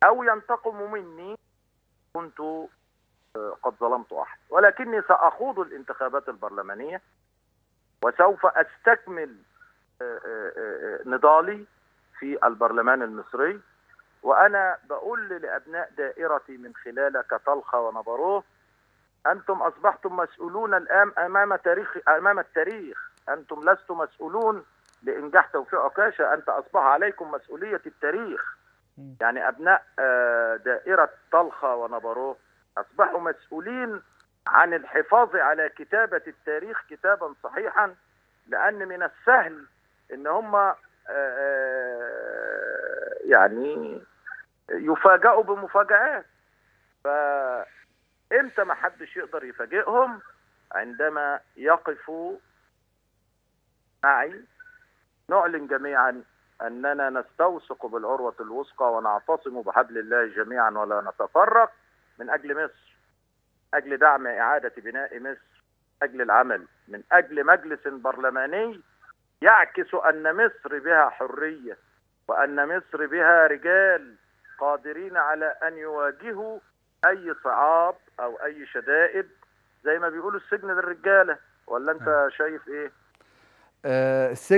أو ينتقموا مني كنت قد ظلمت أحد، ولكني سأخوض الانتخابات البرلمانية وسوف أستكمل نضالي في البرلمان المصري. وأنا بقول لأبناء دائرتي من خلالك طلخة ونبروه: أنتم أصبحتم مسؤولون الآن أمام التاريخ. أنتم لستم مسؤولون لإنجاح توفيق عكاشة، أنت أصبح عليكم مسؤولية التاريخ. يعني أبناء دائرة طلخة ونبروه أصبحوا مسؤولين عن الحفاظ على كتابة التاريخ كتابا صحيحا، لأن من السهل إن هم يعني يفاجئوا بمفاجآت. فإمتى ما حدش يقدر يفاجئهم؟ عندما يقفوا معي نعلن جميعا أننا نستوثق بالعروة الوثقى ونعتصم بحبل الله جميعا ولا نتفرق من أجل مصر، أجل دعم إعادة بناء مصر، أجل العمل من أجل مجلس برلماني يعكس أن مصر بها حرية، وأن مصر بها رجال قادرين على أن يواجهوا أي صعاب أو أي شدائد، زي ما بيقولوا السجن للرجالة. ولا أنت شايف إيه؟